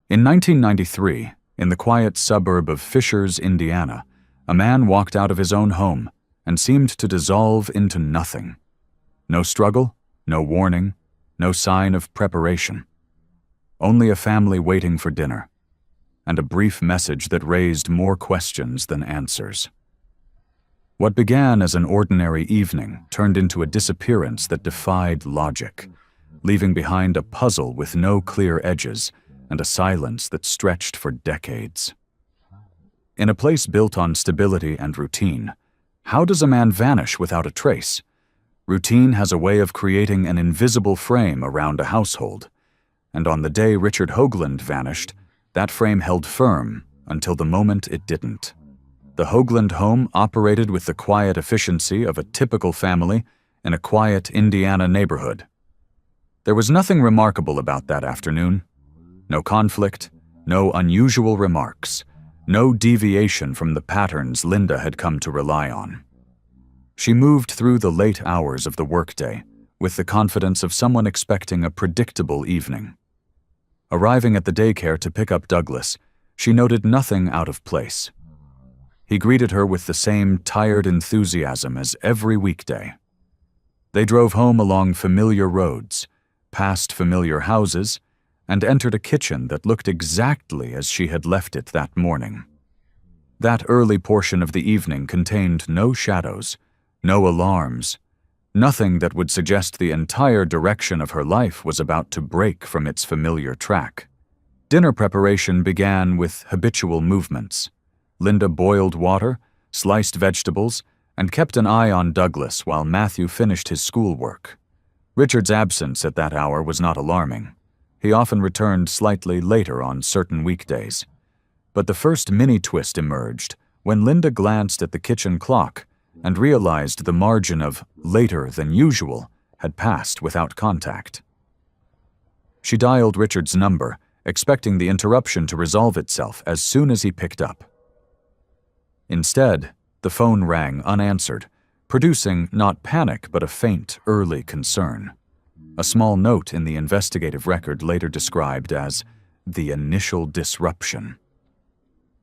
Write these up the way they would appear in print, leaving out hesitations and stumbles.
In 1993, in the quiet suburb of Fishers, Indiana, a man walked out of his own home and seemed to dissolve into nothing. No struggle, no warning, no sign of preparation. Only a family waiting for dinner, and a brief message that raised more questions than answers. What began as an ordinary evening turned into a disappearance that defied logic, leaving behind a puzzle with no clear edges and a silence that stretched for decades. In a place built on stability and routine, how does a man vanish without a trace? Routine has a way of creating an invisible frame around a household, and on the day Richard Hoagland vanished, that frame held firm until the moment it didn't. The Hoagland home operated with the quiet efficiency of a typical family in a quiet Indiana neighborhood. There was nothing remarkable about that afternoon. No conflict, no unusual remarks, no deviation from the patterns Linda had come to rely on. She moved through the late hours of the workday with the confidence of someone expecting a predictable evening. Arriving at the daycare to pick up Douglas, she noted nothing out of place. He greeted her with the same tired enthusiasm as every weekday. They drove home along familiar roads, past familiar houses, and entered a kitchen that looked exactly as she had left it that morning. That early portion of the evening contained no shadows, no alarms, nothing that would suggest the entire direction of her life was about to break from its familiar track. Dinner preparation began with habitual movements. Linda boiled water, sliced vegetables, and kept an eye on Douglas while Matthew finished his schoolwork. Richard's absence at that hour was not alarming. He often returned slightly later on certain weekdays. But the first mini-twist emerged when Linda glanced at the kitchen clock and realized the margin of later than usual had passed without contact. She dialed Richard's number, expecting the interruption to resolve itself as soon as he picked up. Instead, the phone rang unanswered, producing not panic but a faint, early concern. A small note in the investigative record later described as the initial disruption.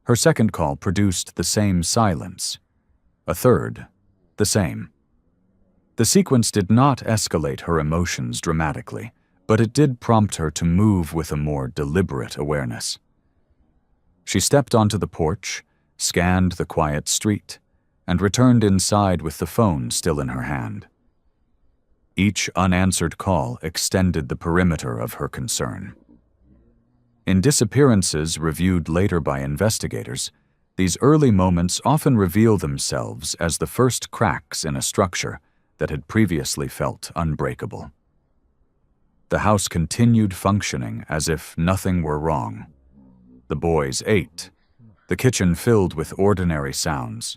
Her second call produced the same silence. A third, the same. The sequence did not escalate her emotions dramatically, but it did prompt her to move with a more deliberate awareness. She stepped onto the porch, scanned the quiet street, and returned inside with the phone still in her hand. Each unanswered call extended the perimeter of her concern. In disappearances reviewed later by investigators, these early moments often reveal themselves as the first cracks in a structure that had previously felt unbreakable. The house continued functioning as if nothing were wrong. The boys ate, the kitchen filled with ordinary sounds.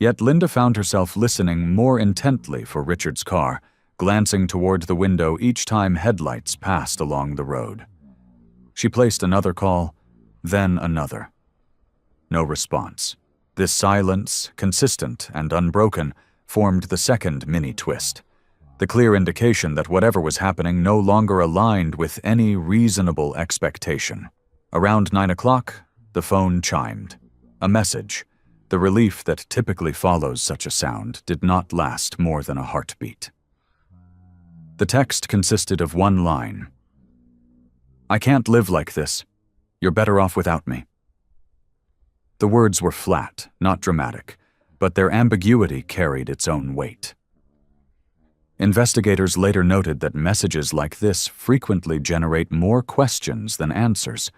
Yet Linda found herself listening more intently for Richard's car, glancing toward the window each time headlights passed along the road. She placed another call, then another. No response. This silence, consistent and unbroken, formed the second mini-twist, the clear indication that whatever was happening no longer aligned with any reasonable expectation. Around 9 o'clock, the phone chimed. A message. The relief that typically follows such a sound did not last more than a heartbeat. The text consisted of one line. "I can't live like this. You're better off without me." The words were flat, not dramatic, but their ambiguity carried its own weight. Investigators later noted that messages like this frequently generate more questions than answers,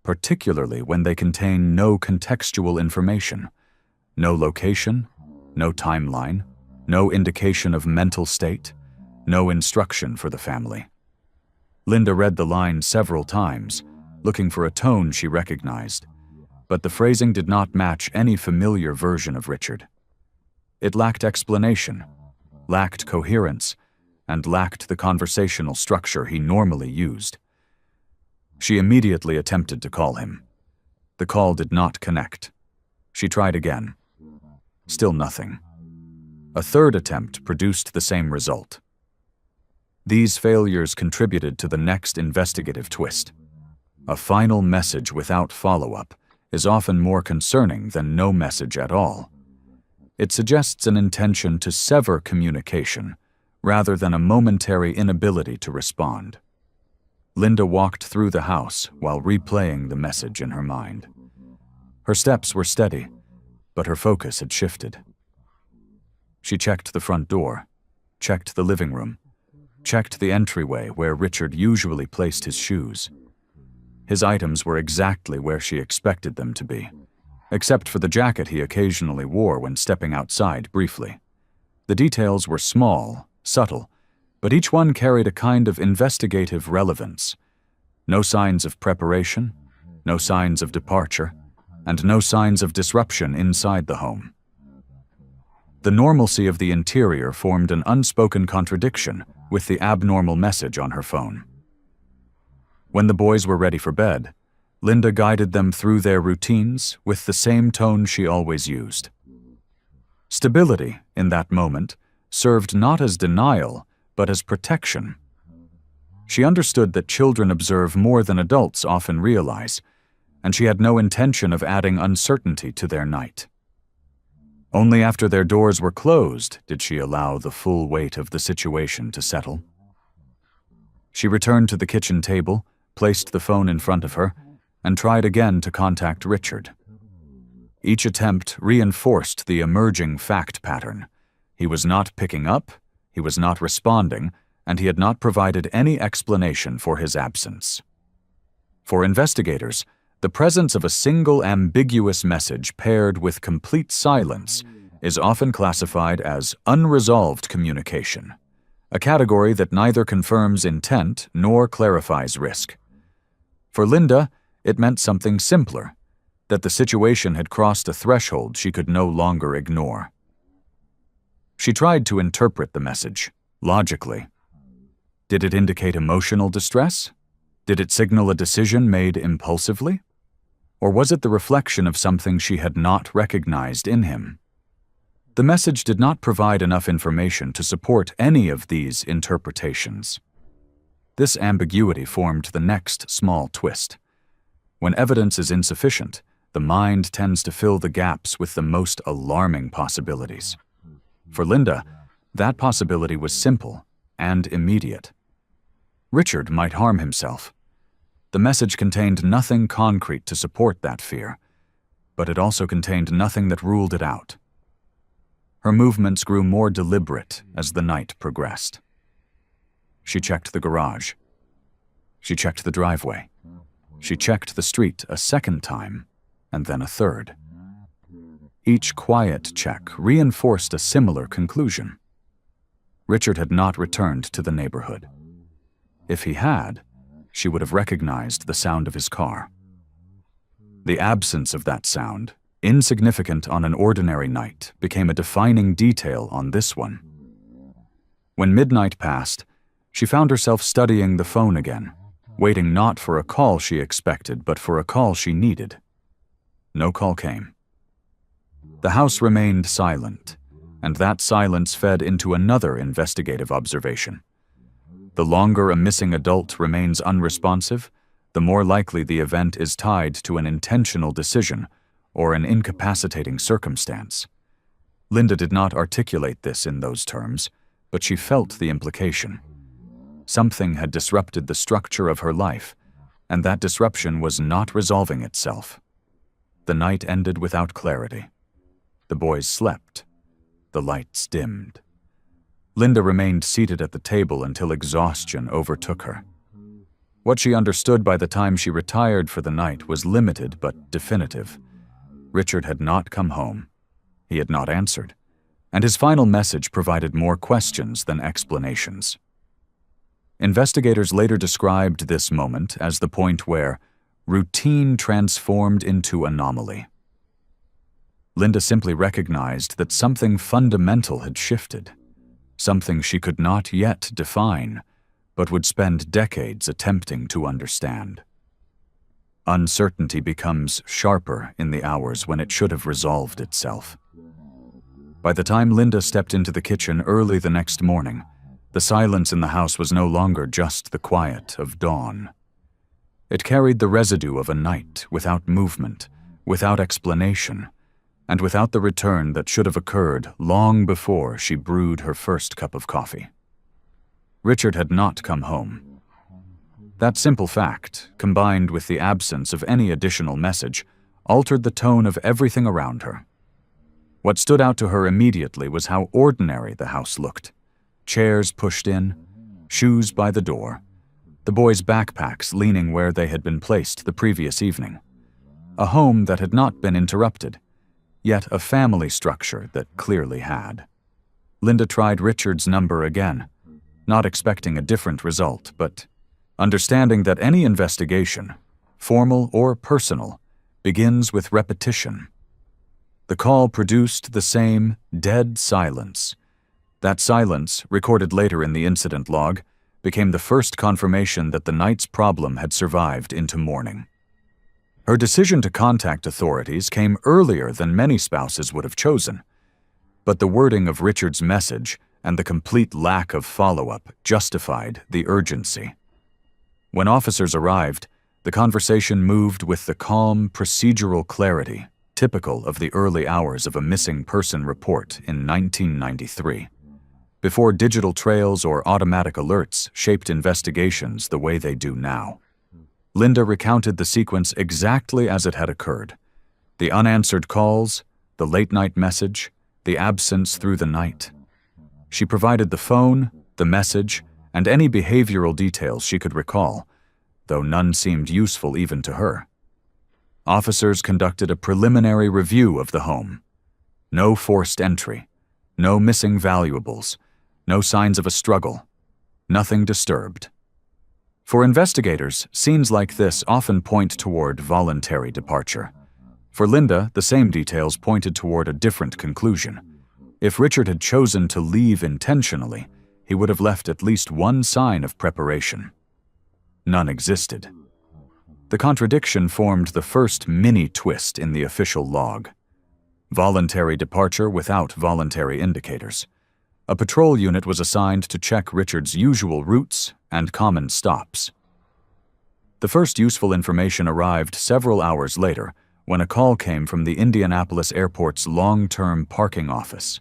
particularly when they contain no contextual information, no location, no timeline, no indication of mental state, no instruction for the family. Linda read the line several times, looking for a tone she recognized, but the phrasing did not match any familiar version of Richard. It lacked explanation, lacked coherence, and lacked the conversational structure he normally used. She immediately attempted to call him. The call did not connect. She tried again. Still nothing. A third attempt produced the same result. These failures contributed to the next investigative twist. A final message without follow-up is often more concerning than no message at all. It suggests an intention to sever communication rather than a momentary inability to respond. Linda walked through the house while replaying the message in her mind. Her steps were steady, but her focus had shifted. She checked the front door, checked the living room, checked the entryway where Richard usually placed his shoes. His items were exactly where she expected them to be, except for the jacket he occasionally wore when stepping outside briefly. The details were small, subtle, but each one carried a kind of investigative relevance. No signs of preparation, no signs of departure, and no signs of disruption inside the home. The normalcy of the interior formed an unspoken contradiction with the abnormal message on her phone. When the boys were ready for bed, Linda guided them through their routines with the same tone she always used. Stability, in that moment, served not as denial, but as protection. She understood that children observe more than adults often realize, and she had no intention of adding uncertainty to their night. Only after their doors were closed did she allow the full weight of the situation to settle. She returned to the kitchen table, placed the phone in front of her, and tried again to contact Richard. Each attempt reinforced the emerging fact pattern. He was not picking up, he was not responding, and he had not provided any explanation for his absence. For investigators, the presence of a single ambiguous message paired with complete silence is often classified as unresolved communication, a category that neither confirms intent nor clarifies risk. For Linda, it meant something simpler, that the situation had crossed a threshold she could no longer ignore. She tried to interpret the message, logically. Did it indicate emotional distress? Did it signal a decision made impulsively? Or was it the reflection of something she had not recognized in him? The message did not provide enough information to support any of these interpretations. This ambiguity formed the next small twist. When evidence is insufficient, the mind tends to fill the gaps with the most alarming possibilities. For Linda, that possibility was simple and immediate. Richard might harm himself. The message contained nothing concrete to support that fear, but it also contained nothing that ruled it out. Her movements grew more deliberate as the night progressed. She checked the garage. She checked the driveway. She checked the street a second time, and then a third. Each quiet check reinforced a similar conclusion. Richard had not returned to the neighborhood. If he had, she would have recognized the sound of his car. The absence of that sound, insignificant on an ordinary night, became a defining detail on this one. When midnight passed, she found herself studying the phone again, waiting not for a call she expected, but for a call she needed. No call came. The house remained silent, and that silence fed into another investigative observation. The longer a missing adult remains unresponsive, the more likely the event is tied to an intentional decision or an incapacitating circumstance. Linda did not articulate this in those terms, but she felt the implication. Something had disrupted the structure of her life, and that disruption was not resolving itself. The night ended without clarity. The boys slept. The lights dimmed. Linda remained seated at the table until exhaustion overtook her. What she understood by the time she retired for the night was limited but definitive. Richard had not come home. He had not answered, and his final message provided more questions than explanations. Investigators later described this moment as the point where routine transformed into anomaly. Linda simply recognized that something fundamental had shifted, something she could not yet define, but would spend decades attempting to understand. Uncertainty becomes sharper in the hours when it should have resolved itself. By the time Linda stepped into the kitchen early the next morning, the silence in the house was no longer just the quiet of dawn. It carried the residue of a night without movement, without explanation, and without the return that should have occurred long before she brewed her first cup of coffee. Richard had not come home. That simple fact, combined with the absence of any additional message, altered the tone of everything around her. What stood out to her immediately was how ordinary the house looked. Chairs pushed in, shoes by the door, the boys' backpacks leaning where they had been placed the previous evening. A home that had not been interrupted, yet a family structure that clearly had. Linda tried Richard's number again, not expecting a different result, but understanding that any investigation, formal or personal, begins with repetition. The call produced the same dead silence. That silence, recorded later in the incident log, became the first confirmation that the night's problem had survived into morning. Her decision to contact authorities came earlier than many spouses would have chosen, but the wording of Richard's message and the complete lack of follow-up justified the urgency. When officers arrived, the conversation moved with the calm, procedural clarity typical of the early hours of a missing person report in 1993. Before digital trails or automatic alerts shaped investigations the way they do now. Linda recounted the sequence exactly as it had occurred. The unanswered calls, the late-night message, the absence through the night. She provided the phone, the message, and any behavioral details she could recall, though none seemed useful even to her. Officers conducted a preliminary review of the home. No forced entry, no missing valuables, no signs of a struggle, nothing disturbed. For investigators, scenes like this often point toward voluntary departure. For Linda, the same details pointed toward a different conclusion. If Richard had chosen to leave intentionally, he would have left at least one sign of preparation. None existed. The contradiction formed the first mini-twist in the official log. Voluntary departure without voluntary indicators. A patrol unit was assigned to check Richard's usual routes and common stops. The first useful information arrived several hours later when a call came from the Indianapolis Airport's long-term parking office.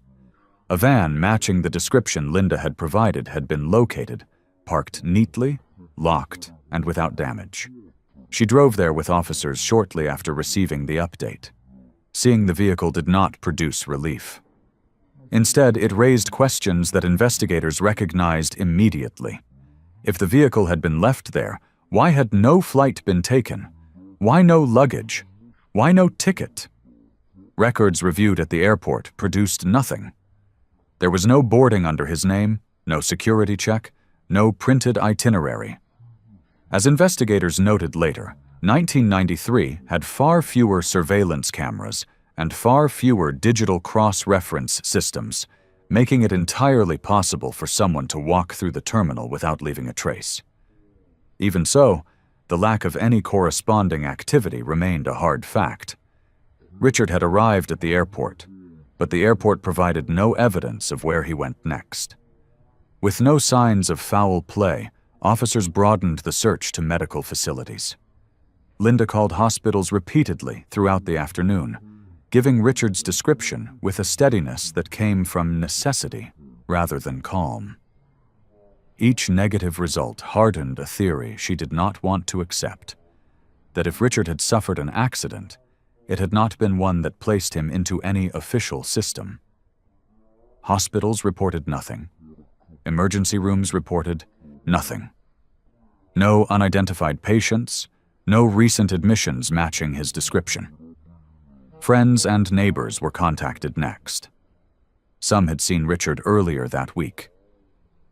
A van matching the description Linda had provided had been located, parked neatly, locked, and without damage. She drove there with officers shortly after receiving the update. Seeing the vehicle did not produce relief. Instead, it raised questions that investigators recognized immediately. If the vehicle had been left there, why had no flight been taken? Why no luggage? Why no ticket? Records reviewed at the airport produced nothing. There was no boarding under his name, no security check, no printed itinerary. As investigators noted later, 1993 had far fewer surveillance cameras and far fewer digital cross-reference systems, making it entirely possible for someone to walk through the terminal without leaving a trace. Even so, the lack of any corresponding activity remained a hard fact. Richard had arrived at the airport, but the airport provided no evidence of where he went next. With no signs of foul play, officers broadened the search to medical facilities. Linda called hospitals repeatedly throughout the afternoon, giving Richard's description with a steadiness that came from necessity rather than calm. Each negative result hardened a theory she did not want to accept, that if Richard had suffered an accident, it had not been one that placed him into any official system. Hospitals reported nothing. Emergency rooms reported nothing. No unidentified patients, no recent admissions matching his description. Friends and neighbors were contacted next. Some had seen Richard earlier that week.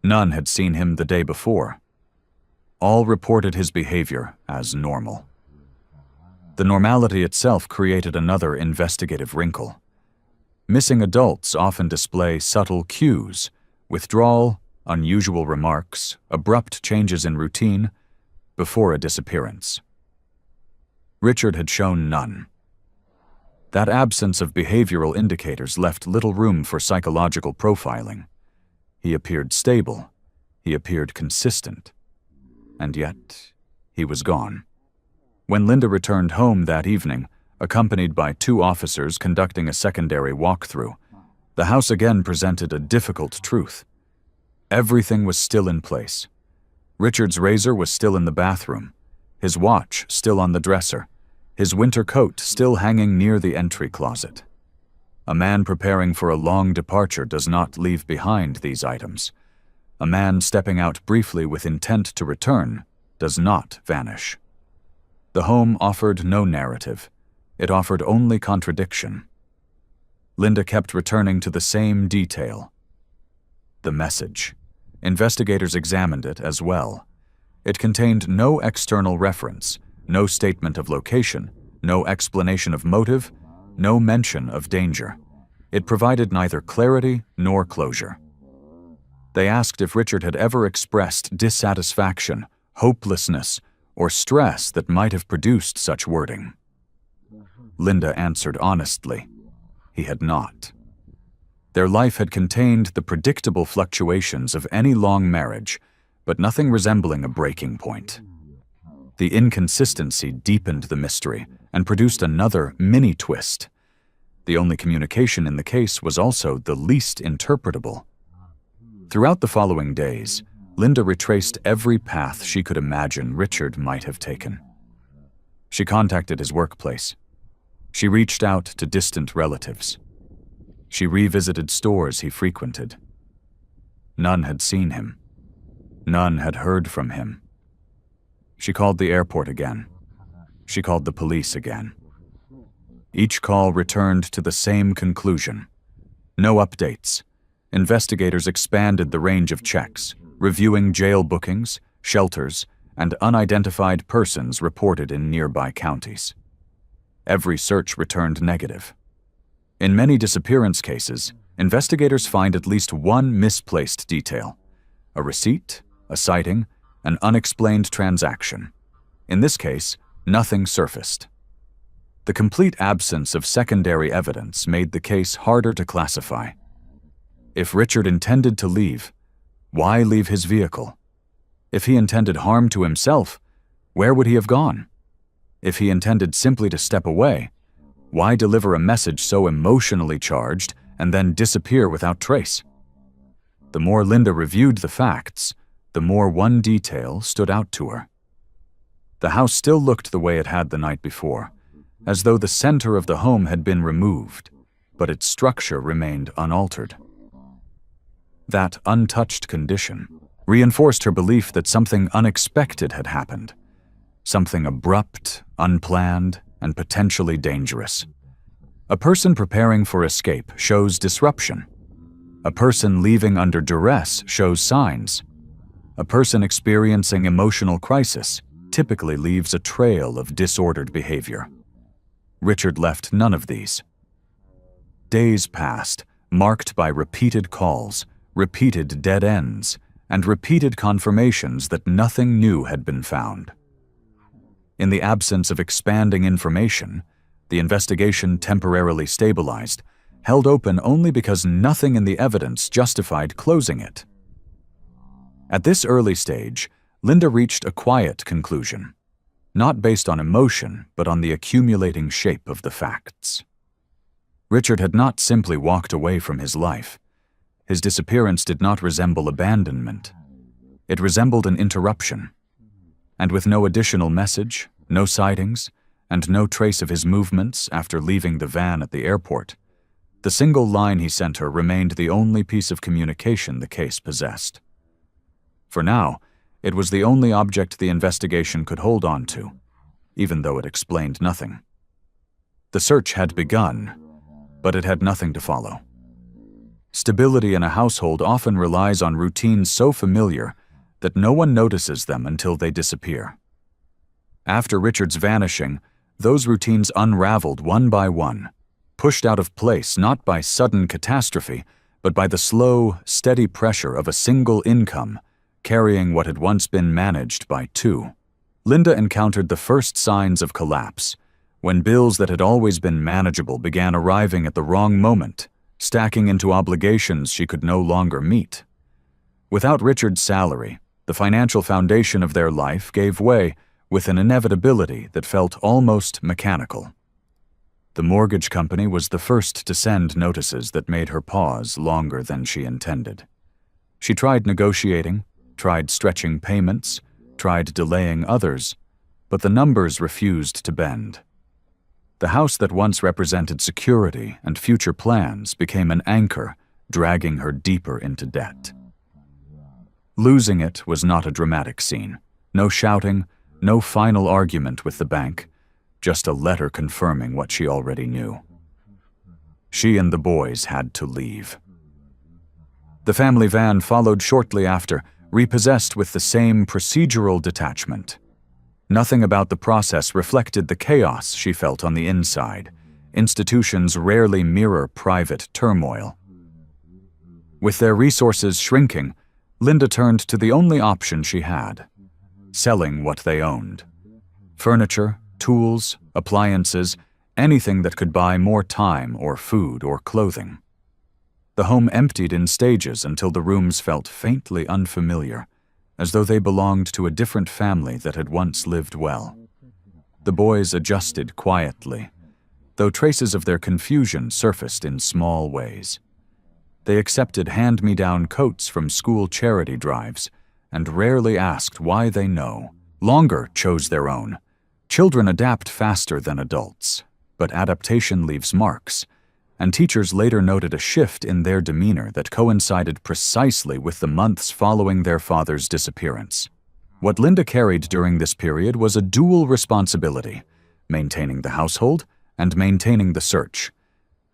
None had seen him the day before. All reported his behavior as normal. The normality itself created another investigative wrinkle. Missing adults often display subtle cues, withdrawal, unusual remarks, abrupt changes in routine, before a disappearance. Richard had shown none. That absence of behavioral indicators left little room for psychological profiling. He appeared stable, he appeared consistent, and yet he was gone. When Linda returned home that evening, accompanied by 2 officers conducting a secondary walkthrough, the house again presented a difficult truth. Everything was still in place. Richard's razor was still in the bathroom, his watch still on the dresser, his winter coat still hanging near the entry closet. A man preparing for a long departure does not leave behind these items. A man stepping out briefly with intent to return does not vanish. The home offered no narrative. It offered only contradiction. Linda kept returning to the same detail. The message. Investigators examined it as well. It contained no external reference, no statement of location, no explanation of motive, no mention of danger. It provided neither clarity nor closure. They asked if Richard had ever expressed dissatisfaction, hopelessness, or stress that might have produced such wording. Linda answered honestly, he had not. Their life had contained the predictable fluctuations of any long marriage, but nothing resembling a breaking point. The inconsistency deepened the mystery and produced another mini-twist. The only communication in the case was also the least interpretable. Throughout the following days, Linda retraced every path she could imagine Richard might have taken. She contacted his workplace. She reached out to distant relatives. She revisited stores he frequented. None had seen him. None had heard from him. She called the airport again. She called the police again. Each call returned to the same conclusion. No updates. Investigators expanded the range of checks, reviewing jail bookings, shelters, and unidentified persons reported in nearby counties. Every search returned negative. In many disappearance cases, investigators find at least one misplaced detail: a receipt, a sighting, an unexplained transaction. In this case, nothing surfaced. The complete absence of secondary evidence made the case harder to classify. If Richard intended to leave, why leave his vehicle? If he intended harm to himself, where would he have gone? If he intended simply to step away, why deliver a message so emotionally charged and then disappear without trace? The more Linda reviewed the facts, the more one detail stood out to her. The house still looked the way it had the night before, as though the center of the home had been removed, but its structure remained unaltered. That untouched condition reinforced her belief that something unexpected had happened, something abrupt, unplanned, and potentially dangerous. A person preparing for escape shows disruption. A person leaving under duress shows signs. A person experiencing emotional crisis typically leaves a trail of disordered behavior. Richard left none of these. Days passed, marked by repeated calls, repeated dead ends, and repeated confirmations that nothing new had been found. In the absence of expanding information, the investigation temporarily stabilized, held open only because nothing in the evidence justified closing it. At this early stage, Linda reached a quiet conclusion, not based on emotion, but on the accumulating shape of the facts. Richard had not simply walked away from his life. His disappearance did not resemble abandonment. It resembled an interruption. And with no additional message, no sightings, and no trace of his movements after leaving the van at the airport, the single line he sent her remained the only piece of communication the case possessed. For now, it was the only object the investigation could hold on to, even though it explained nothing. The search had begun, but it had nothing to follow. Stability in a household often relies on routines so familiar that no one notices them until they disappear. After Richard's vanishing, those routines unraveled one by one, pushed out of place not by sudden catastrophe, but by the slow, steady pressure of a single income, carrying what had once been managed by two. Linda encountered the first signs of collapse, when bills that had always been manageable began arriving at the wrong moment, stacking into obligations she could no longer meet. Without Richard's salary, the financial foundation of their life gave way, with an inevitability that felt almost mechanical. The mortgage company was the first to send notices that made her pause longer than she intended. She tried negotiating, tried stretching payments, tried delaying others, but the numbers refused to bend. The house that once represented security and future plans became an anchor, dragging her deeper into debt. Losing it was not a dramatic scene. No shouting, no final argument with the bank, just a letter confirming what she already knew. She and the boys had to leave. The family van followed shortly after, repossessed with the same procedural detachment. Nothing about the process reflected the chaos she felt on the inside. Institutions rarely mirror private turmoil. With their resources shrinking, Linda turned to the only option she had: selling what they owned. Furniture, tools, appliances, anything that could buy more time or food or clothing. The home emptied in stages until the rooms felt faintly unfamiliar, as though they belonged to a different family that had once lived well. The boys adjusted quietly, though traces of their confusion surfaced in small ways. They accepted hand-me-down coats from school charity drives and rarely asked why they know. Longer chose their own. Children adapt faster than adults, but adaptation leaves marks, and teachers later noted a shift in their demeanor that coincided precisely with the months following their father's disappearance. What Linda carried during this period was a dual responsibility: maintaining the household and maintaining the search.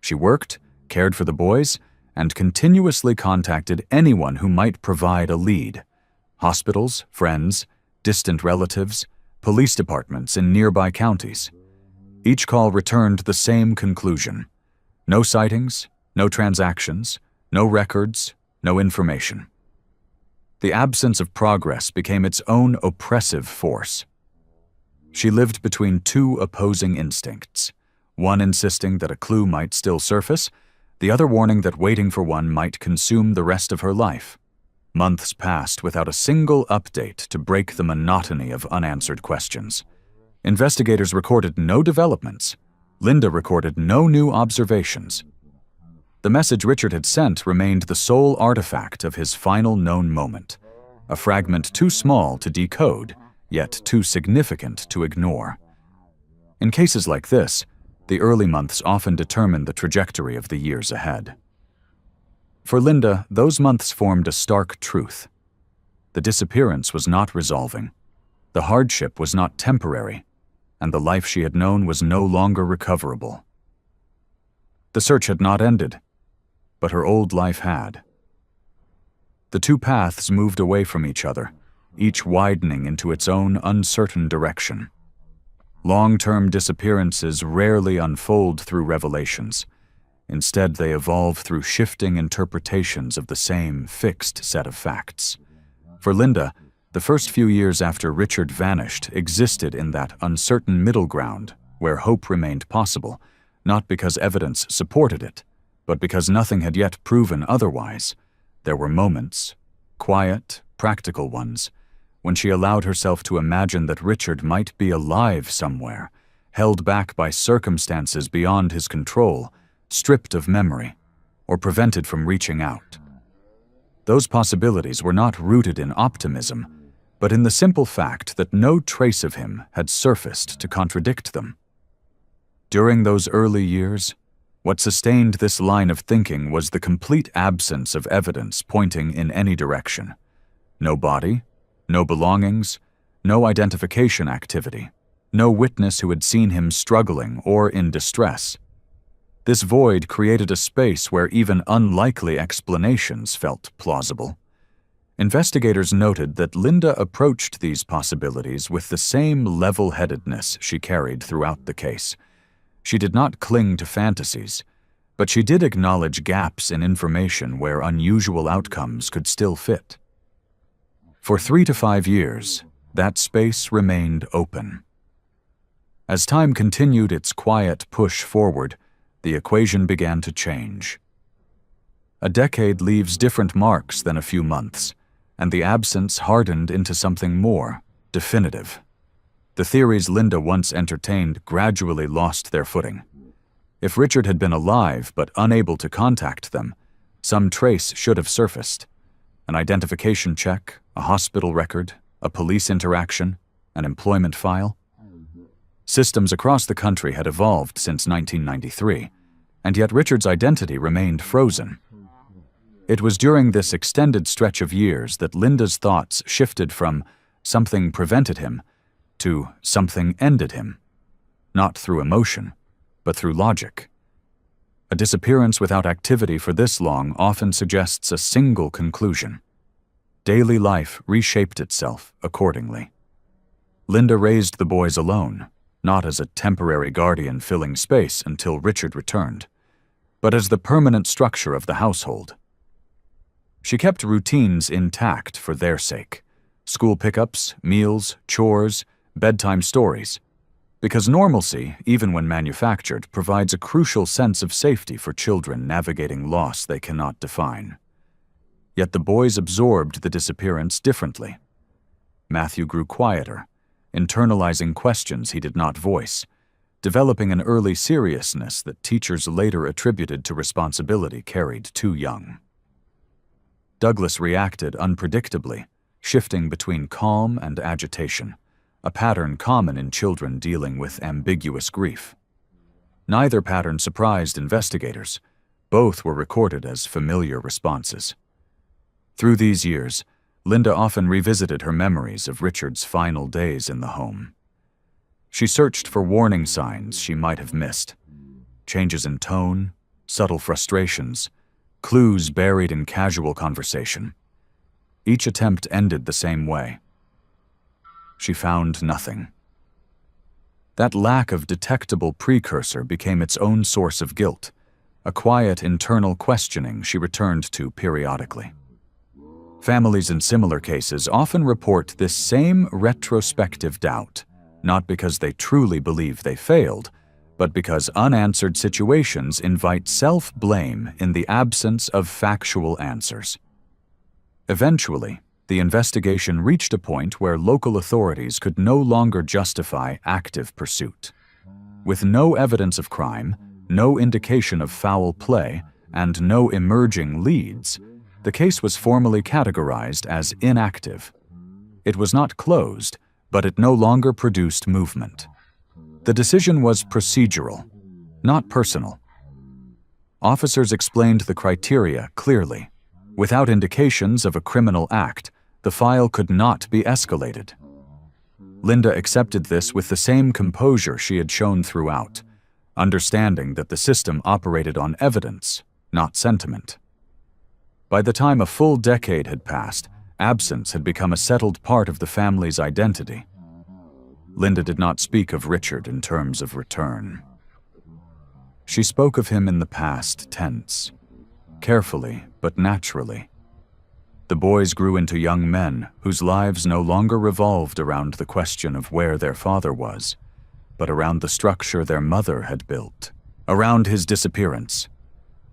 She worked, cared for the boys, and continuously contacted anyone who might provide a lead: hospitals, friends, distant relatives, police departments in nearby counties. Each call returned the same conclusion: no sightings, no transactions, no records, no information. The absence of progress became its own oppressive force. She lived between two opposing instincts, one insisting that a clue might still surface, the other warning that waiting for one might consume the rest of her life. Months passed without a single update to break the monotony of unanswered questions. Investigators recorded no developments. Linda recorded no new observations. The message Richard had sent remained the sole artifact of his final known moment, a fragment too small to decode, yet too significant to ignore. In cases like this, the early months often determine the trajectory of the years ahead. For Linda, those months formed a stark truth. The disappearance was not resolving. The hardship was not temporary, and the life she had known was no longer recoverable. The search had not ended, but her old life had. The two paths moved away from each other, each widening into its own uncertain direction. Long-term disappearances rarely unfold through revelations. Instead, they evolve through shifting interpretations of the same fixed set of facts. For Linda, the first few years after Richard vanished existed in that uncertain middle ground where hope remained possible, not because evidence supported it, but because nothing had yet proven otherwise. There were moments, quiet, practical ones, when she allowed herself to imagine that Richard might be alive somewhere, held back by circumstances beyond his control, stripped of memory, or prevented from reaching out. Those possibilities were not rooted in optimism, but in the simple fact that no trace of him had surfaced to contradict them. During those early years, what sustained this line of thinking was the complete absence of evidence pointing in any direction. No body, no belongings, no identification activity, no witness who had seen him struggling or in distress. This void created a space where even unlikely explanations felt plausible. Investigators noted that Linda approached these possibilities with the same level-headedness she carried throughout the case. She did not cling to fantasies, but she did acknowledge gaps in information where unusual outcomes could still fit. For 3 to 5 years, that space remained open. As time continued its quiet push forward, the equation began to change. A decade leaves different marks than a few months, and the absence hardened into something more definitive. The theories Linda once entertained gradually lost their footing. If Richard had been alive but unable to contact them, some trace should have surfaced. An identification check, a hospital record, a police interaction, an employment file. Systems across the country had evolved since 1993, and yet Richard's identity remained frozen. It was during this extended stretch of years that Linda's thoughts shifted from something prevented him to something ended him, not through emotion, but through logic. A disappearance without activity for this long often suggests a single conclusion. Daily life reshaped itself accordingly. Linda raised the boys alone, not as a temporary guardian filling space until Richard returned, but as the permanent structure of the household. She kept routines intact for their sake: school pickups, meals, chores, bedtime stories, because normalcy, even when manufactured, provides a crucial sense of safety for children navigating loss they cannot define. Yet the boys absorbed the disappearance differently. Matthew grew quieter, internalizing questions he did not voice, developing an early seriousness that teachers later attributed to responsibility carried too young. Douglas reacted unpredictably, shifting between calm and agitation, a pattern common in children dealing with ambiguous grief. Neither pattern surprised investigators. Both were recorded as familiar responses. Through these years, Linda often revisited her memories of Richard's final days in the home. She searched for warning signs she might have missed: changes in tone, subtle frustrations, clues buried in casual conversation. Each attempt ended the same way. She found nothing. That lack of detectable precursor became its own source of guilt, a quiet internal questioning she returned to periodically. Families in similar cases often report this same retrospective doubt, not because they truly believe they failed, but because unanswered situations invite self-blame in the absence of factual answers. Eventually, the investigation reached a point where local authorities could no longer justify active pursuit. With no evidence of crime, no indication of foul play, and no emerging leads, the case was formally categorized as inactive. It was not closed, but it no longer produced movement. The decision was procedural, not personal. Officers explained the criteria clearly. Without indications of a criminal act, the file could not be escalated. Linda accepted this with the same composure she had shown throughout, understanding that the system operated on evidence, not sentiment. By the time a full decade had passed, absence had become a settled part of the family's identity. Linda did not speak of Richard in terms of return. She spoke of him in the past tense, carefully but naturally. The boys grew into young men whose lives no longer revolved around the question of where their father was, but around the structure their mother had built, around his disappearance.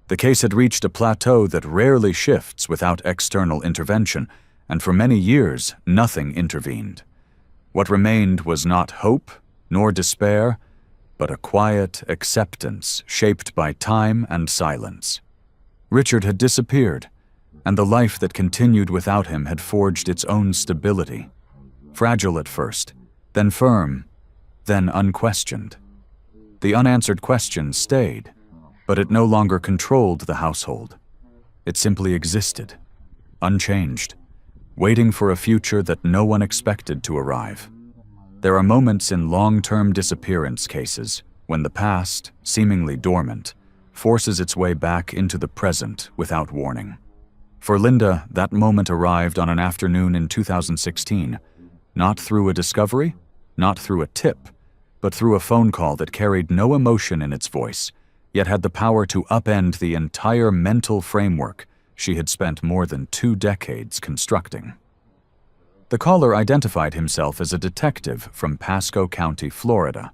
The case had reached a plateau that rarely shifts without external intervention, and for many years nothing intervened. What remained was not hope nor despair, but a quiet acceptance shaped by time and silence. Richard had disappeared, and the life that continued without him had forged its own stability, fragile at first, then firm, then unquestioned. The unanswered question stayed, but it no longer controlled the household. It simply existed, unchanged, waiting for a future that no one expected to arrive. There are moments in long-term disappearance cases when the past, seemingly dormant, forces its way back into the present without warning. For Linda, that moment arrived on an afternoon in 2016, not through a discovery, not through a tip, but through a phone call that carried no emotion in its voice, yet had the power to upend the entire mental framework she had spent more than 2 decades constructing. The caller identified himself as a detective from Pasco County, Florida,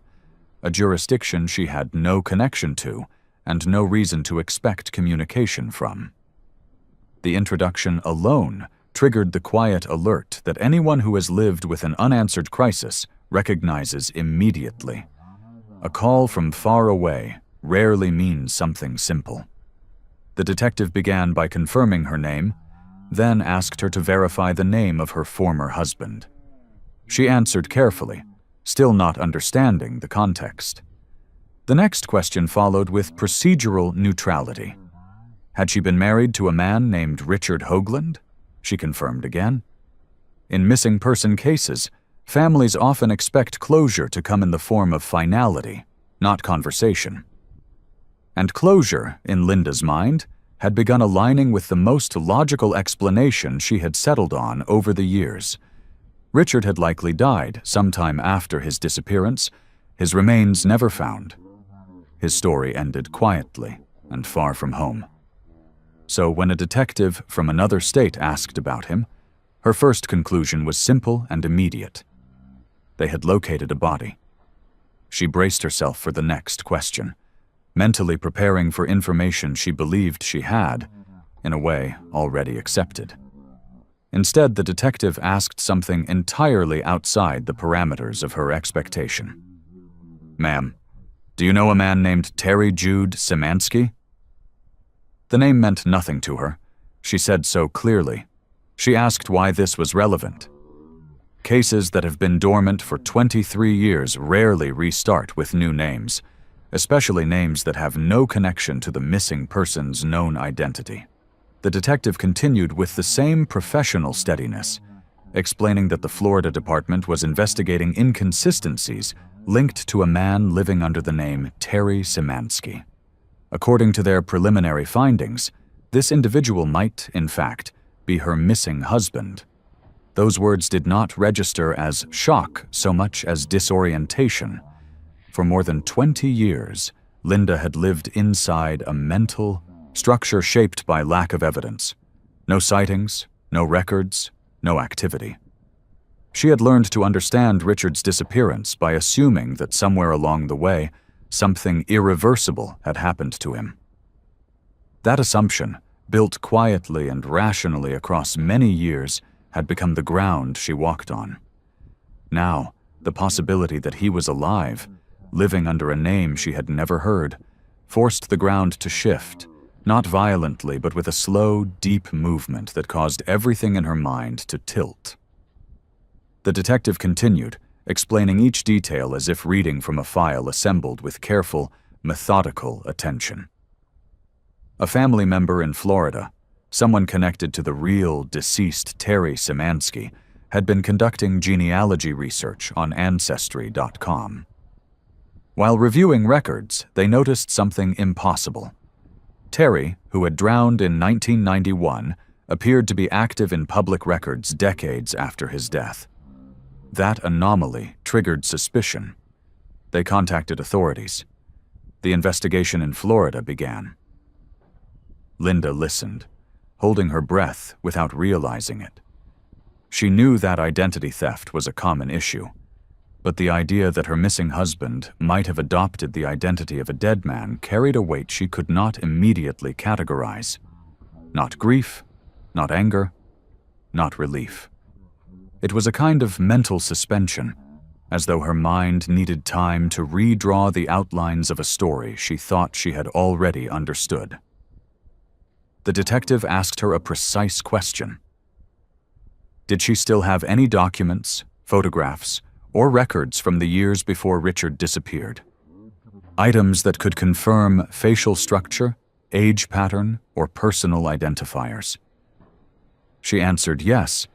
a jurisdiction she had no connection to and no reason to expect communication from. The introduction alone triggered the quiet alert that anyone who has lived with an unanswered crisis recognizes immediately. A call from far away rarely means something simple. The detective began by confirming her name, then asked her to verify the name of her former husband. She answered carefully, still not understanding the context. The next question followed with procedural neutrality. Had she been married to a man named Richard Hoagland? She confirmed again. In missing person cases, families often expect closure to come in the form of finality, not conversation. And closure, in Linda's mind, had begun aligning with the most logical explanation she had settled on over the years. Richard had likely died sometime after his disappearance, his remains never found. His story ended quietly and far from home. So when a detective from another state asked about him, her first conclusion was simple and immediate. They had located a body. She braced herself for the next question, mentally preparing for information she believed she had, in a way, already accepted. Instead, the detective asked something entirely outside the parameters of her expectation. "Ma'am, do you know a man named Terry Jude Szymanski?" The name meant nothing to her. She said so clearly. She asked why this was relevant. Cases that have been dormant for 23 years rarely restart with new names, especially names that have no connection to the missing person's known identity. The detective continued with the same professional steadiness, explaining that the Florida department was investigating inconsistencies linked to a man living under the name Terry Szymanski. According to their preliminary findings, this individual might, in fact, be her missing husband. Those words did not register as shock so much as disorientation. For more than 20 years, Linda had lived inside a mental structure shaped by lack of evidence. No sightings, no records, no activity. She had learned to understand Richard's disappearance by assuming that somewhere along the way, something irreversible had happened to him. That assumption, built quietly and rationally across many years, had become the ground she walked on. Now, the possibility that he was alive, living under a name she had never heard, forced the ground to shift, not violently but with a slow, deep movement that caused everything in her mind to tilt. The detective continued, explaining each detail as if reading from a file assembled with careful, methodical attention. A family member in Florida, someone connected to the real deceased Terry Szymanski, had been conducting genealogy research on Ancestry.com. While reviewing records, they noticed something impossible. Terry, who had drowned in 1991, appeared to be active in public records decades after his death. That anomaly triggered suspicion. They contacted authorities. The investigation in Florida began. Linda listened, holding her breath without realizing it. She knew that identity theft was a common issue, but the idea that her missing husband might have adopted the identity of a dead man carried a weight she could not immediately categorize. Not grief, not anger, not relief. It was a kind of mental suspension, as though her mind needed time to redraw the outlines of a story she thought she had already understood. The detective asked her a precise question. Did she still have any documents, photographs, or records from the years before Richard disappeared? Items that could confirm facial structure, age pattern, or personal identifiers. She answered yes,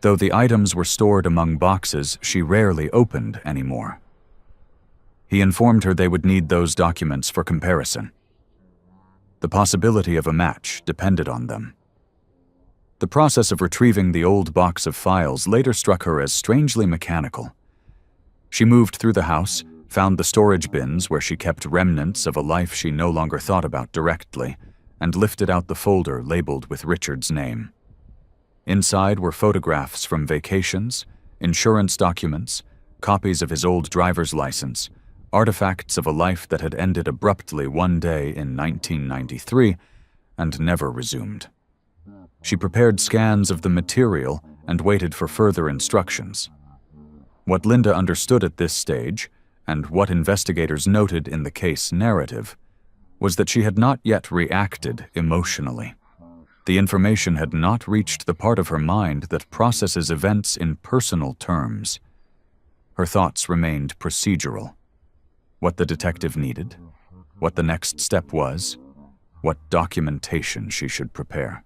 though the items were stored among boxes she rarely opened anymore. He informed her they would need those documents for comparison. The possibility of a match depended on them. The process of retrieving the old box of files later struck her as strangely mechanical. She moved through the house, found the storage bins where she kept remnants of a life she no longer thought about directly, and lifted out the folder labeled with Richard's name. Inside were photographs from vacations, insurance documents, copies of his old driver's license, artifacts of a life that had ended abruptly one day in 1993 and never resumed. She prepared scans of the material and waited for further instructions. What Linda understood at this stage, and what investigators noted in the case narrative, was that she had not yet reacted emotionally. The information had not reached the part of her mind that processes events in personal terms. Her thoughts remained procedural. What the detective needed, what the next step was, what documentation she should prepare.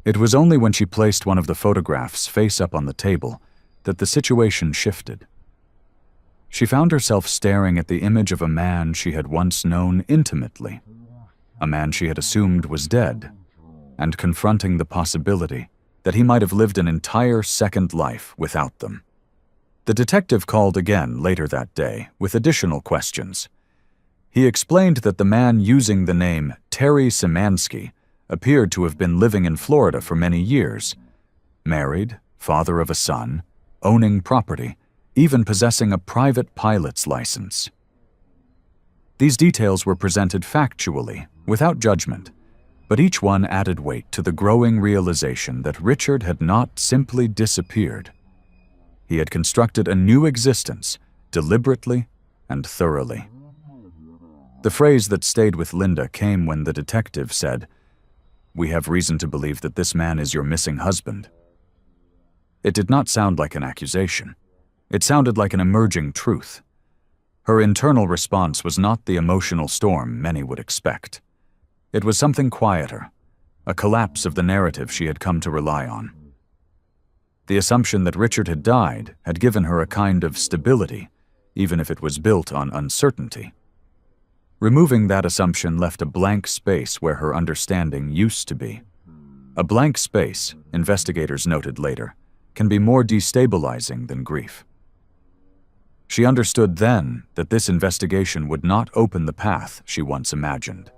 It was only when she placed one of the photographs face up on the table that the situation shifted. She found herself staring at the image of a man she had once known intimately, a man she had assumed was dead, and confronting the possibility that he might have lived an entire second life without them. The detective called again later that day with additional questions. He explained that the man using the name Terry Szymanski appeared to have been living in Florida for many years, married, father of a son, owning property, even possessing a private pilot's license. These details were presented factually, without judgment, but each one added weight to the growing realization that Richard had not simply disappeared. He had constructed a new existence, deliberately and thoroughly. The phrase that stayed with Linda came when the detective said, "We have reason to believe that this man is your missing husband." It did not sound like an accusation. It sounded like an emerging truth. Her internal response was not the emotional storm many would expect. It was something quieter, a collapse of the narrative she had come to rely on. The assumption that Richard had died had given her a kind of stability, even if it was built on uncertainty. Removing that assumption left a blank space where her understanding used to be. A blank space, investigators noted later, can be more destabilizing than grief. She understood then that this investigation would not open the path she once imagined.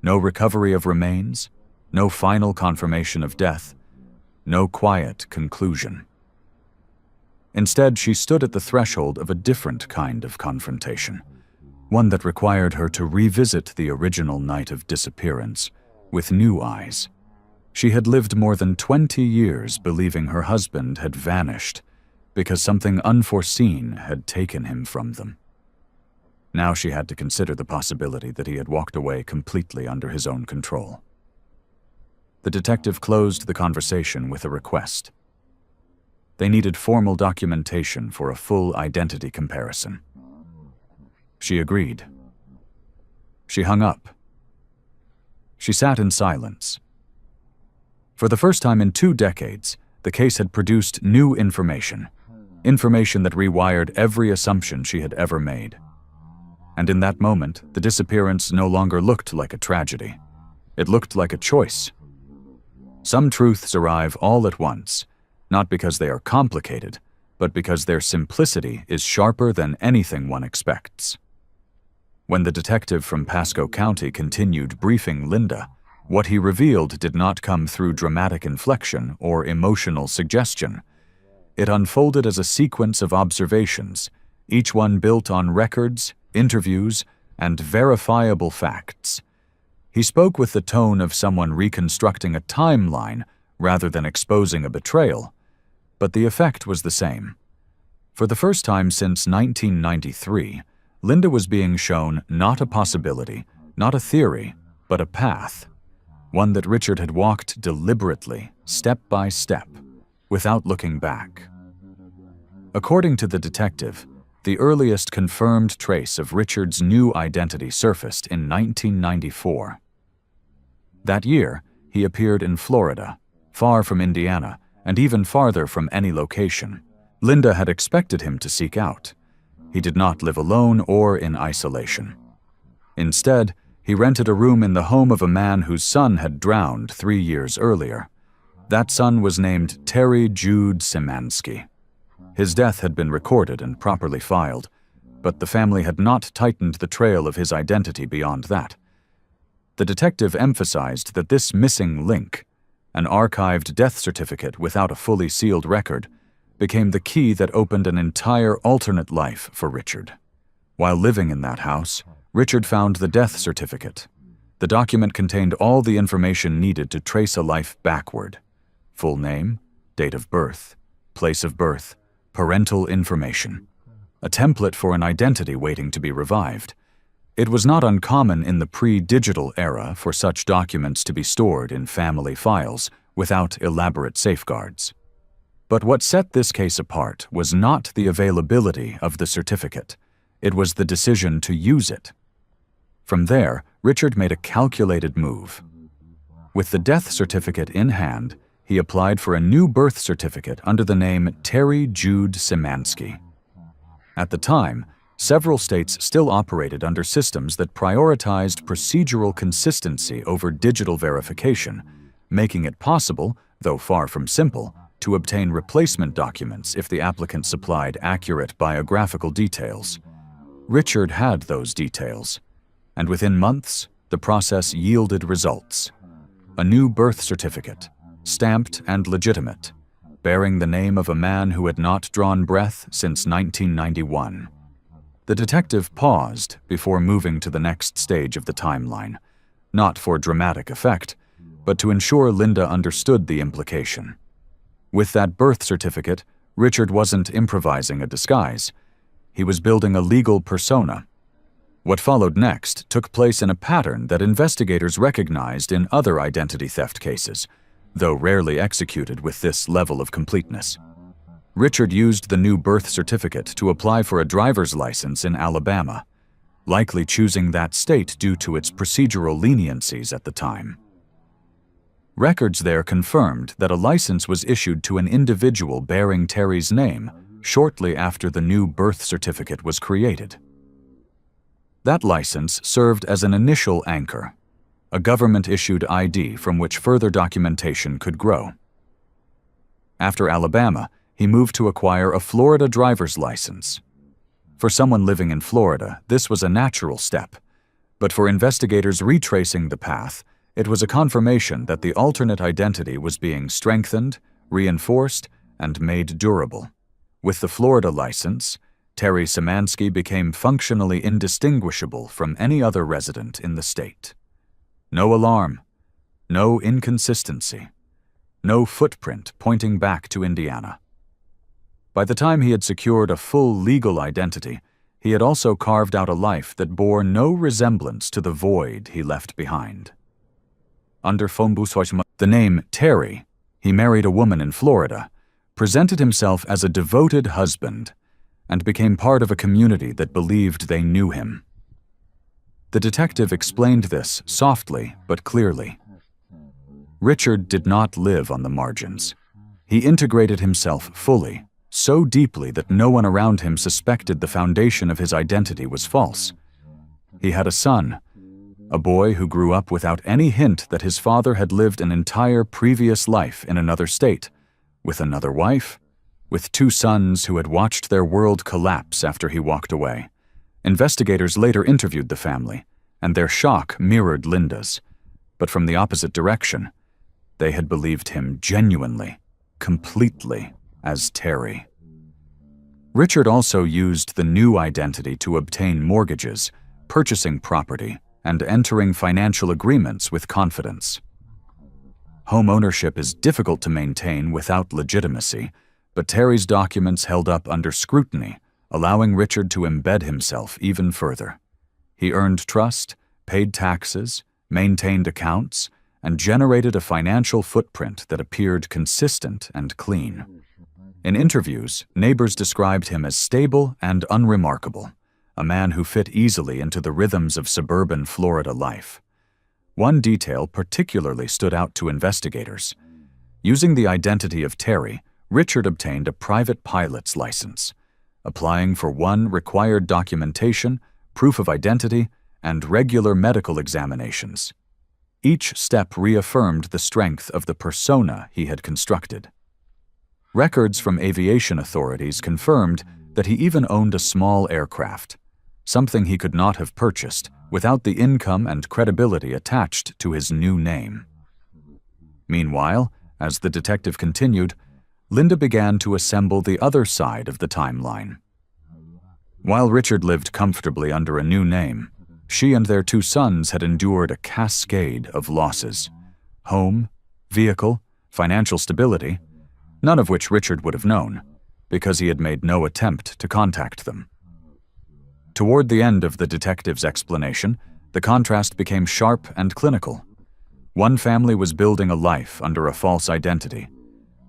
No recovery of remains, no final confirmation of death, no quiet conclusion. Instead, she stood at the threshold of a different kind of confrontation, one that required her to revisit the original night of disappearance with new eyes. She had lived more than 20 years believing her husband had vanished because something unforeseen had taken him from them. Now she had to consider the possibility that he had walked away completely under his own control. The detective closed the conversation with a request. They needed formal documentation for a full identity comparison. She agreed. She hung up. She sat in silence. For the first time in 2 decades, the case had produced new information that rewired every assumption she had ever made. And in that moment, the disappearance no longer looked like a tragedy. It looked like a choice. Some truths arrive all at once, not because they are complicated, but because their simplicity is sharper than anything one expects. When the detective from Pasco County continued briefing Linda, what he revealed did not come through dramatic inflection or emotional suggestion. It unfolded as a sequence of observations, each one built on records, interviews, and verifiable facts. He spoke with the tone of someone reconstructing a timeline rather than exposing a betrayal, but the effect was the same. For the first time since 1993, Linda was being shown not a possibility, not a theory, but a path, one that Richard had walked deliberately, step by step, without looking back. According to the detective, the earliest confirmed trace of Richard's new identity surfaced in 1994. That year, he appeared in Florida, far from Indiana, and even farther from any location. Linda had expected him to seek out. He did not live alone or in isolation. Instead, he rented a room in the home of a man whose son had drowned 3 years earlier. That son was named Terry Jude Szymanski. His death had been recorded and properly filed, but the family had not tightened the trail of his identity beyond that. The detective emphasized that this missing link, an archived death certificate without a fully sealed record, became the key that opened an entire alternate life for Richard. While living in that house, Richard found the death certificate. The document contained all the information needed to trace a life backward: full name, date of birth, place of birth, parental information, a template for an identity waiting to be revived. It was not uncommon in the pre-digital era for such documents to be stored in family files without elaborate safeguards. But what set this case apart was not the availability of the certificate. It was the decision to use it. From there, Richard made a calculated move. With the death certificate in hand, he applied for a new birth certificate under the name Terry Jude Szymanski. At the time, several states still operated under systems that prioritized procedural consistency over digital verification, making it possible, though far from simple, to obtain replacement documents if the applicant supplied accurate biographical details. Richard had those details, and within months, the process yielded results. A new birth certificate, stamped and legitimate, bearing the name of a man who had not drawn breath since 1991. The detective paused before moving to the next stage of the timeline, not for dramatic effect, but to ensure Linda understood the implication. With that birth certificate, Richard wasn't improvising a disguise. He was building a legal persona. What followed next took place in a pattern that investigators recognized in other identity theft cases, though rarely executed with this level of completeness. Richard used the new birth certificate to apply for a driver's license in Alabama, likely choosing that state due to its procedural leniencies at the time. Records there confirmed that a license was issued to an individual bearing Terry's name shortly after the new birth certificate was created. That license served as an initial anchor, a government-issued ID from which further documentation could grow. After Alabama, he moved to acquire a Florida driver's license. For someone living in Florida, this was a natural step, but for investigators retracing the path, it was a confirmation that the alternate identity was being strengthened, reinforced, and made durable. With the Florida license, Terry Szymanski became functionally indistinguishable from any other resident in the state. No alarm, no inconsistency, no footprint pointing back to Indiana. By the time he had secured a full legal identity, he had also carved out a life that bore no resemblance to the void he left behind. Under the name Terry, he married a woman in Florida, presented himself as a devoted husband, and became part of a community that believed they knew him. The detective explained this softly but clearly. Richard did not live on the margins. He integrated himself fully, so deeply that no one around him suspected the foundation of his identity was false. He had a son, a boy who grew up without any hint that his father had lived an entire previous life in another state, with another wife, with two sons who had watched their world collapse after he walked away. Investigators later interviewed the family, and their shock mirrored Linda's, but from the opposite direction. They had believed him genuinely, completely, as Terry. Richard also used the new identity to obtain mortgages, purchasing property, and entering financial agreements with confidence. Home ownership is difficult to maintain without legitimacy, but Terry's documents held up under scrutiny, allowing Richard to embed himself even further. He earned trust, paid taxes, maintained accounts, and generated a financial footprint that appeared consistent and clean. In interviews, neighbors described him as stable and unremarkable, a man who fit easily into the rhythms of suburban Florida life. One detail particularly stood out to investigators. Using the identity of Terry, Richard obtained a private pilot's license, applying for one required documentation, proof of identity, and regular medical examinations. Each step reaffirmed the strength of the persona he had constructed. Records from aviation authorities confirmed that he even owned a small aircraft, something he could not have purchased without the income and credibility attached to his new name. Meanwhile, as the detective continued, Linda began to assemble the other side of the timeline. While Richard lived comfortably under a new name, she and their two sons had endured a cascade of losses: home, vehicle, financial stability, none of which Richard would have known, because he had made no attempt to contact them. Toward the end of the detective's explanation, the contrast became sharp and clinical. One family was building a life under a false identity.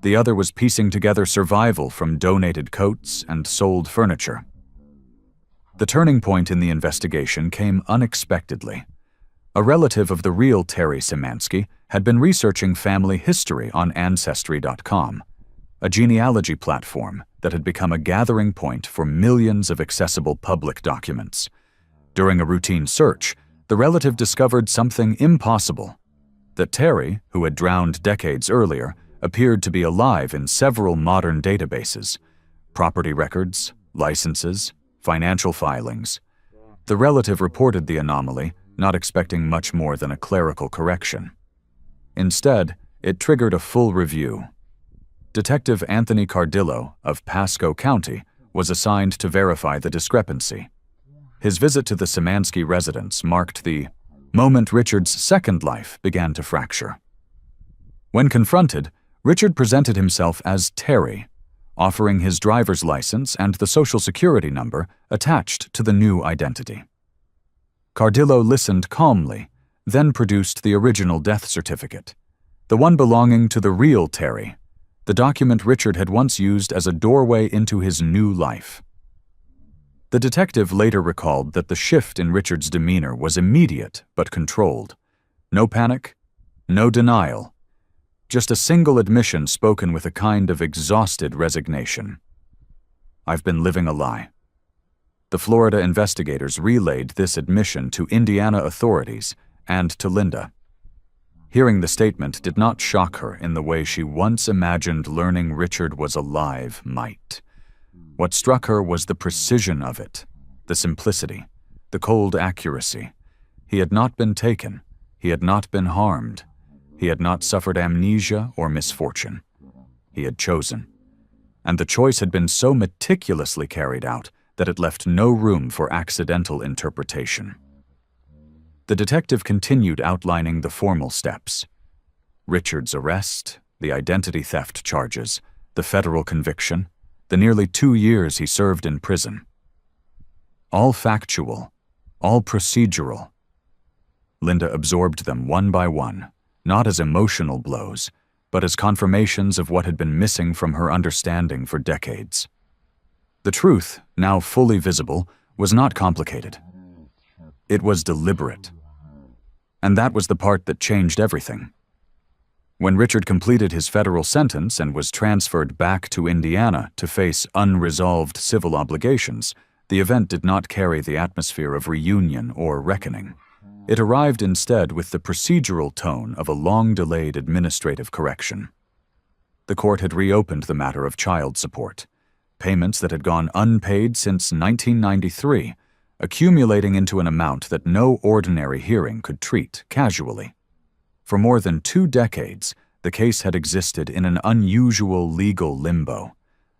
The other was piecing together survival from donated coats and sold furniture. The turning point in the investigation came unexpectedly. A relative of the real Terry Szymanski had been researching family history on Ancestry.com, a genealogy platform that had become a gathering point for millions of accessible public documents. During a routine search, the relative discovered something impossible: that Terry, who had drowned decades earlier, appeared to be alive in several modern databases: property records, licenses, financial filings. The relative reported the anomaly, not expecting much more than a clerical correction. Instead, it triggered a full review. Detective Anthony Cardillo of Pasco County was assigned to verify the discrepancy. His visit to the Szymanski residence marked the moment Richard's second life began to fracture. When confronted, Richard presented himself as Terry, offering his driver's license and the Social Security number attached to the new identity. Cardillo listened calmly, then produced the original death certificate, the one belonging to the real Terry, the document Richard had once used as a doorway into his new life. The detective later recalled that the shift in Richard's demeanor was immediate but controlled. No panic, no denial, just a single admission spoken with a kind of exhausted resignation. "I've been living a lie." The Florida investigators relayed this admission to Indiana authorities and to Linda. Hearing the statement did not shock her in the way she once imagined learning Richard was alive might. What struck her was the precision of it, the simplicity, the cold accuracy. He had not been taken. He had not been harmed. He had not suffered amnesia or misfortune. He had chosen. And the choice had been so meticulously carried out that it left no room for accidental interpretation. The detective continued outlining the formal steps: Richard's arrest, the identity theft charges, the federal conviction, the nearly 2 years he served in prison. All factual, all procedural. Linda absorbed them one by one, not as emotional blows, but as confirmations of what had been missing from her understanding for decades. The truth, now fully visible, was not complicated. It was deliberate. And that was the part that changed everything. When Richard completed his federal sentence and was transferred back to Indiana to face unresolved civil obligations, the event did not carry the atmosphere of reunion or reckoning. It arrived instead with the procedural tone of a long-delayed administrative correction. The court had reopened the matter of child support, payments that had gone unpaid since 1993, accumulating into an amount that no ordinary hearing could treat casually. For more than 2 decades, the case had existed in an unusual legal limbo.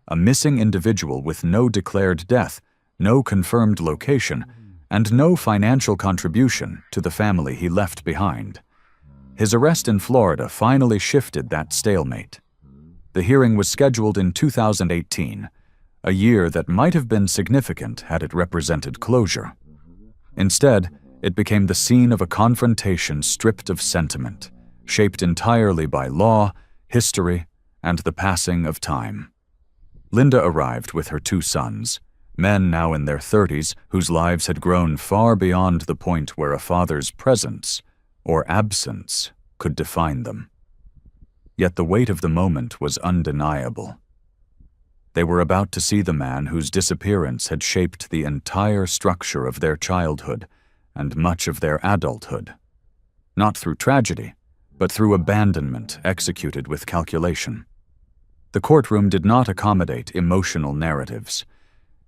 A missing individual with no declared death, no confirmed location, and no financial contribution to the family he left behind. His arrest in Florida finally shifted that stalemate. The hearing was scheduled in 2018, a year that might have been significant had it represented closure. Instead, it became the scene of a confrontation stripped of sentiment, shaped entirely by law, history, and the passing of time. Linda arrived with her 2 sons, men now in their 30s whose lives had grown far beyond the point where a father's presence or absence could define them. Yet the weight of the moment was undeniable. They were about to see the man whose disappearance had shaped the entire structure of their childhood and much of their adulthood. Not through tragedy, but through abandonment executed with calculation. The courtroom did not accommodate emotional narratives.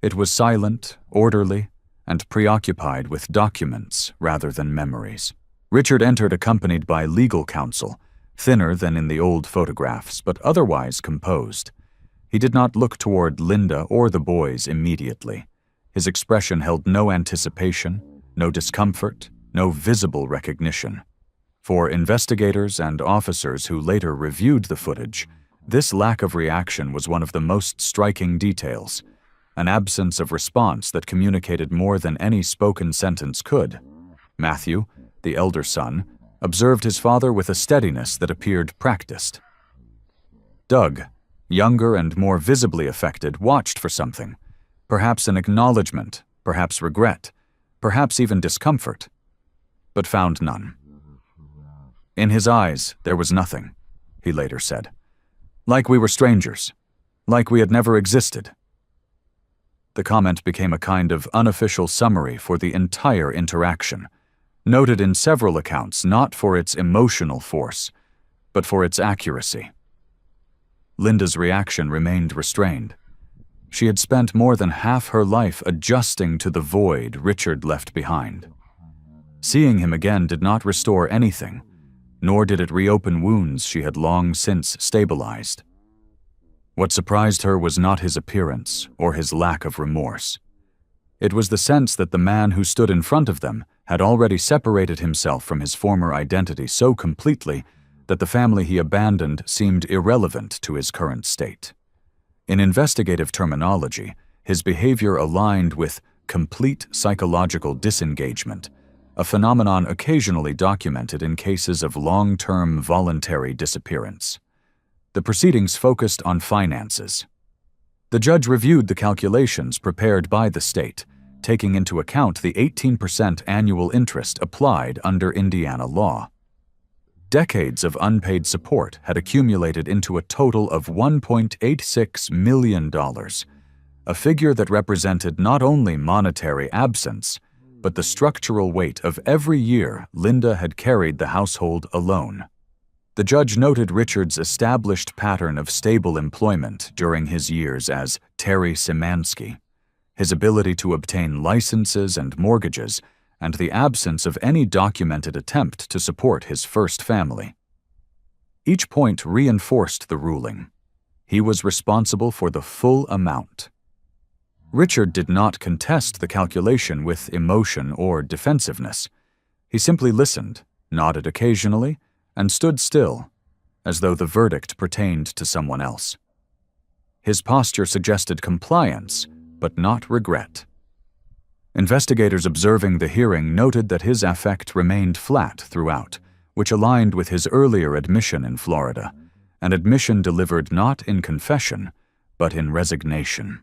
It was silent, orderly, and preoccupied with documents rather than memories. Richard entered accompanied by legal counsel, thinner than in the old photographs, but otherwise composed. He did not look toward Linda or the boys immediately. His expression held no anticipation, no discomfort, no visible recognition. For investigators and officers who later reviewed the footage, This lack of reaction was one of the most striking details, an absence of response that communicated more than any spoken sentence could. Matthew, the elder son, observed his father with a steadiness that appeared practiced. Doug, younger and more visibly affected, watched for something, perhaps an acknowledgement, perhaps regret, perhaps even discomfort, but found none. In his eyes, there was nothing, he later said. Like we were strangers, like we had never existed. The comment became a kind of unofficial summary for the entire interaction, noted in several accounts not for its emotional force, but for its accuracy. Linda's reaction remained restrained. She had spent more than half her life adjusting to the void Richard left behind. Seeing him again did not restore anything, nor did it reopen wounds she had long since stabilized. What surprised her was not his appearance or his lack of remorse. It was the sense that the man who stood in front of them had already separated himself from his former identity so completely that the family he abandoned seemed irrelevant to his current state. In investigative terminology, his behavior aligned with complete psychological disengagement, a phenomenon occasionally documented in cases of long-term voluntary disappearance. The proceedings focused on finances. The judge reviewed the calculations prepared by the state, taking into account the 18% annual interest applied under Indiana law. Decades of unpaid support had accumulated into a total of $1.86 million, a figure that represented not only monetary absence, but the structural weight of every year Linda had carried the household alone. The judge noted Richard's established pattern of stable employment during his years as Terry Szymanski, his ability to obtain licenses and mortgages, and the absence of any documented attempt to support his first family. Each point reinforced the ruling. He was responsible for the full amount. Richard did not contest the calculation with emotion or defensiveness. He simply listened, nodded occasionally, and stood still, as though the verdict pertained to someone else. His posture suggested compliance, but not regret. Investigators observing the hearing noted that his affect remained flat throughout, which aligned with his earlier admission in Florida, an admission delivered not in confession, but in resignation.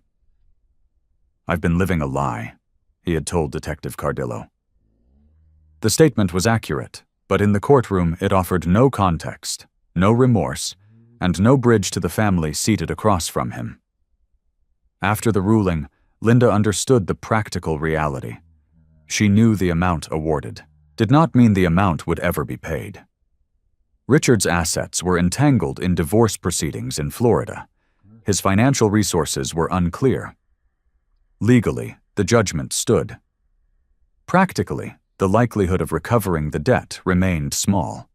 "I've been living a lie," he had told Detective Cardillo. The statement was accurate, but in the courtroom it offered no context, no remorse, and no bridge to the family seated across from him. After the ruling, Linda understood the practical reality. She knew the amount awarded did not mean the amount would ever be paid. Richard's assets were entangled in divorce proceedings in Florida. His financial resources were unclear. Legally, the judgment stood. Practically, the likelihood of recovering the debt remained small.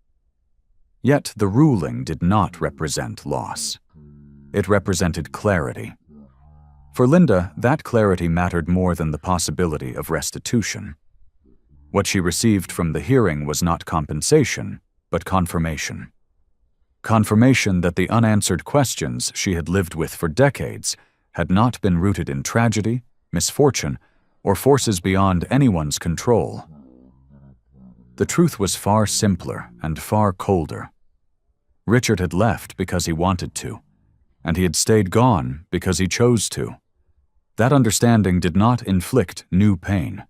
Yet the ruling did not represent loss. It represented clarity. For Linda, that clarity mattered more than the possibility of restitution. What she received from the hearing was not compensation, but confirmation. Confirmation that the unanswered questions she had lived with for decades had not been rooted in tragedy, misfortune, or forces beyond anyone's control. The truth was far simpler and far colder. Richard had left because he wanted to, and he had stayed gone because he chose to. That understanding did not inflict new pain.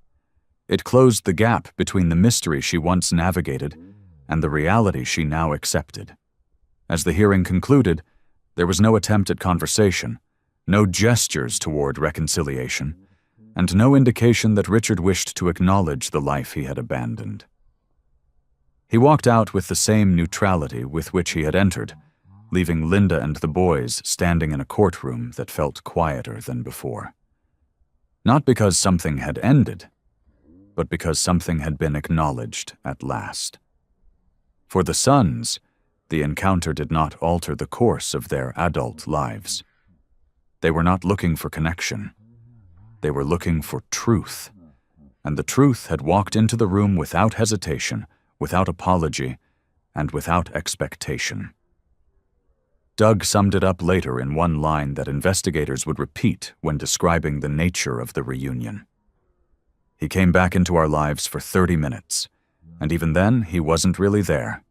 It closed the gap between the mystery she once navigated and the reality she now accepted. As the hearing concluded, there was no attempt at conversation, no gestures toward reconciliation, and no indication that Richard wished to acknowledge the life he had abandoned. He walked out with the same neutrality with which he had entered, leaving Linda and the boys standing in a courtroom that felt quieter than before. Not because something had ended, but because something had been acknowledged at last. For the sons, the encounter did not alter the course of their adult lives. They were not looking for connection. They were looking for truth, and the truth had walked into the room without hesitation, without apology, and without expectation. Doug summed it up later in one line that investigators would repeat when describing the nature of the reunion. He came back into our lives for 30 minutes, and even then, he wasn't really there.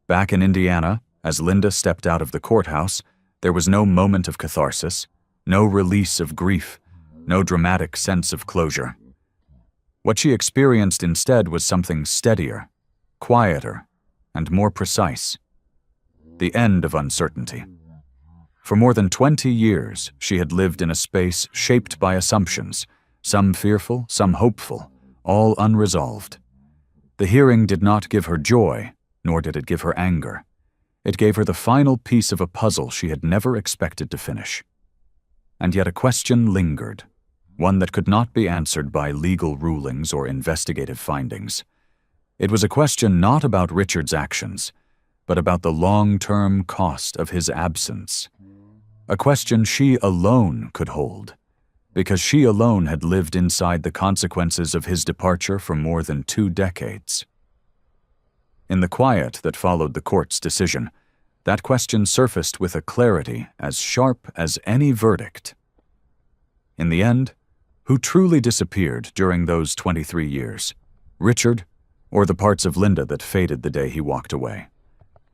Back in Indiana, as Linda stepped out of the courthouse, there was no moment of catharsis, no release of grief, no dramatic sense of closure. What she experienced instead was something steadier, quieter, and more precise. The end of uncertainty. For more than 20 years, she had lived in a space shaped by assumptions, some fearful, some hopeful, all unresolved. The hearing did not give her joy, nor did it give her anger. It gave her the final piece of a puzzle she had never expected to finish. And yet a question lingered, one that could not be answered by legal rulings or investigative findings. It was a question not about Richard's actions, but about the long-term cost of his absence. A question she alone could hold, because she alone had lived inside the consequences of his departure for more than 2 decades. In the quiet that followed the court's decision, that question surfaced with a clarity as sharp as any verdict. In the end, who truly disappeared during those 23 years? Richard, or the parts of Linda that faded the day he walked away?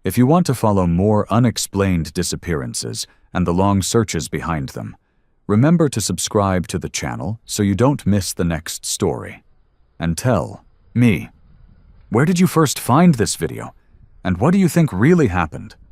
If you want to follow more unexplained disappearances and the long searches behind them, remember to subscribe to the channel so you don't miss the next story. And tell me, where did you first find this video? And what do you think really happened?